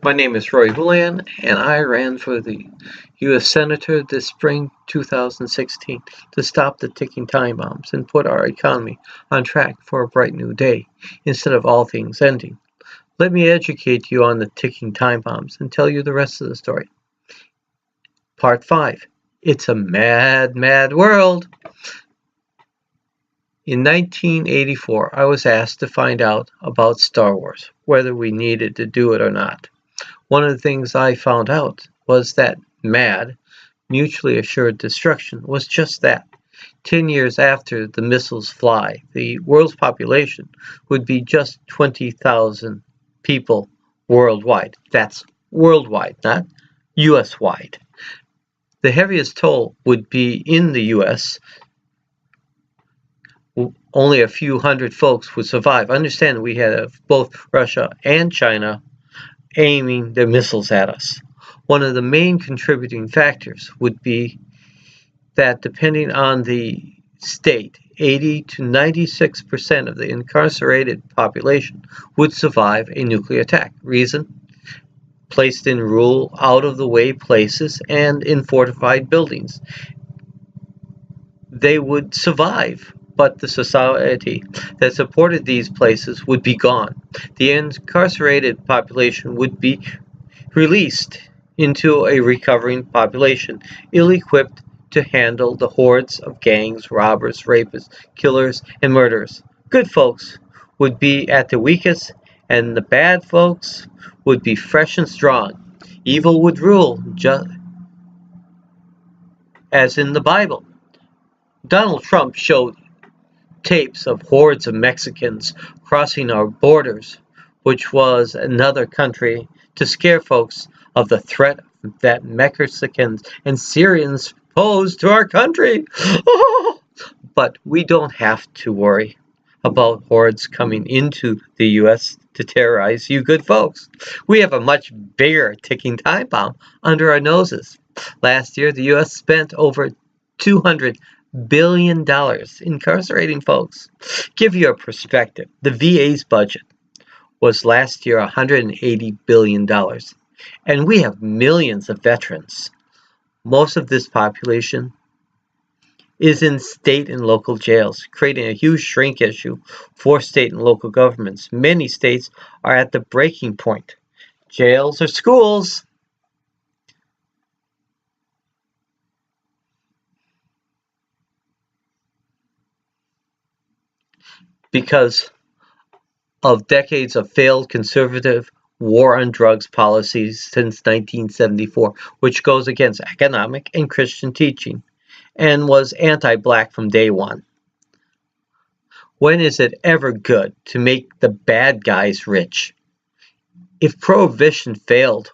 My name is Rory Houlihan, and I ran for the U.S. Senator this spring 2016 to stop the ticking time bombs and put our economy on track for a bright new day, instead of all things ending. Let me educate you on the ticking time bombs and tell you the rest of the story. Part 5. It's a mad, mad world. In 1984, I was asked to find out about Star Wars, whether we needed to do it or not. One of the things I found out was that MAD, mutually assured destruction, was just that. 10 years after the missiles fly, the world's population would be just 20,000 people worldwide. That's worldwide, not US wide. The heaviest toll would be in the US. Only a few hundred folks would survive. Understand, we had both Russia and China aiming their missiles at us. One of the main contributing factors would be that, depending on the state, 80 to 96% of the incarcerated population would survive a nuclear attack. Reason? Placed in rural, out-of-the-way places and in fortified buildings. They would survive, but the society that supported these places would be gone. The incarcerated population would be released into a recovering population, ill-equipped to handle the hordes of gangs, robbers, rapists, killers, and murderers. Good folks would be at their weakest, and the bad folks would be fresh and strong. Evil would rule, just as in the Bible. Donald Trump showed tapes of hordes of Mexicans crossing our borders, which was another country, to scare folks of the threat that Mexicans and Syrians pose to our country. But we don't have to worry about hordes coming into the U.S. to terrorize you good folks. We have a much bigger ticking time bomb under our noses. Last year, the U.S. spent over $200 billion incarcerating folks. Give you a perspective, the VA's budget was last year $180 billion, and we have millions of veterans. Most of this population is in state and local jails, creating a huge shrink issue for state and local governments. Many states are at the breaking point. Jails or schools. Because of decades of failed conservative war on drugs policies since 1974, which goes against economic and Christian teaching and was anti-black from day one. When is it ever good to make the bad guys rich? If prohibition failed,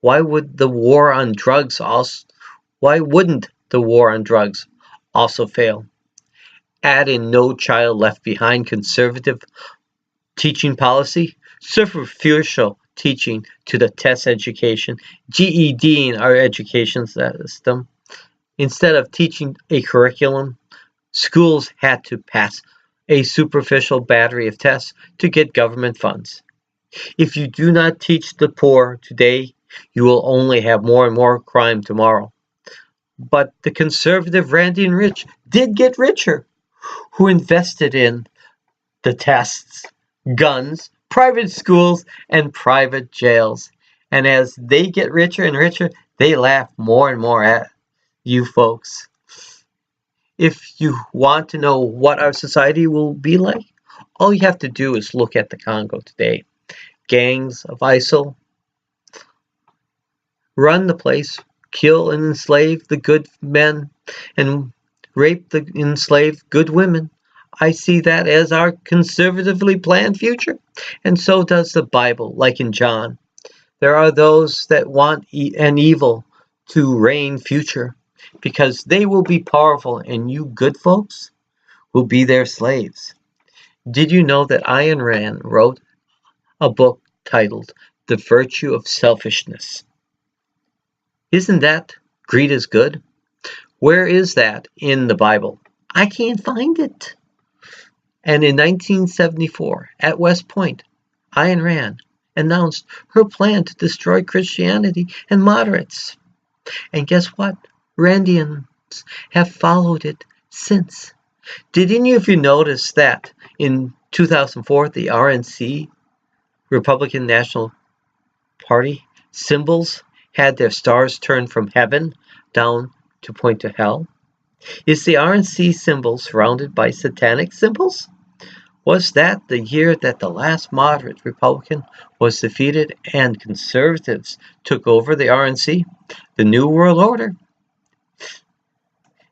why wouldn't the war on drugs also fail? Add in No Child Left Behind conservative teaching policy, superficial teaching to the test education, GED in our education system. Instead of teaching a curriculum, schools had to pass a superficial battery of tests to get government funds. If you do not teach the poor today, you will only have more and more crime tomorrow. But the conservative Randy and Rich did get richer, who invested in the tests, guns, private schools, and private jails. And as they get richer and richer, they laugh more and more at you folks. If you want to know what our society will be like, all you have to do is look at the Congo today. Gangs of ISIL run the place, kill and enslave the good men, and rape the enslaved good women. I see that as our conservatively planned future, and so does the Bible, like in John. There are those that want an evil to reign future, because they will be powerful, and you good folks will be their slaves. Did you know that Ayn Rand wrote a book titled The Virtue of Selfishness? Isn't that greed is good? Where is that in the Bible? I can't find it. And in 1974, at West Point, Ayn Rand announced her plan to destroy Christianity and moderates. And guess what? Randians have followed it since. Did any of you notice that in 2004, the RNC, Republican National Party, symbols had their stars turned from heaven down to point to hell? Is the RNC symbol surrounded by satanic symbols? Was that the year that the last moderate Republican was defeated and conservatives took over the RNC? The New World Order?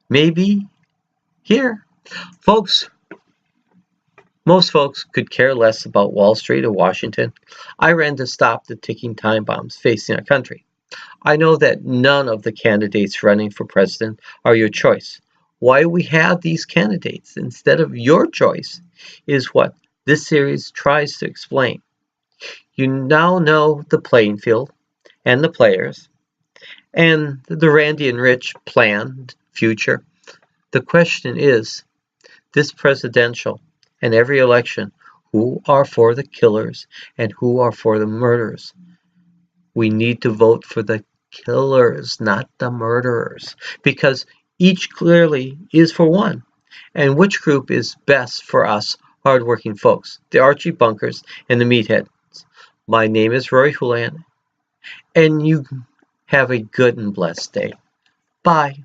Maybe here. Folks, most folks could care less about Wall Street or Washington. I ran to stop the ticking time bombs facing our country. I know that none of the candidates running for president are your choice. Why we have these candidates instead of your choice is what this series tries to explain. You now know the playing field and the players and the Randy and Rich planned future. The question is, this presidential and every election, who are for the killers and who are for the murderers? We need to vote for the killers, not the murderers, because each clearly is for one. And which group is best for us hardworking folks? The Archie Bunkers and the Meatheads. My name is Rory Houlihan, and you have a good and blessed day. Bye.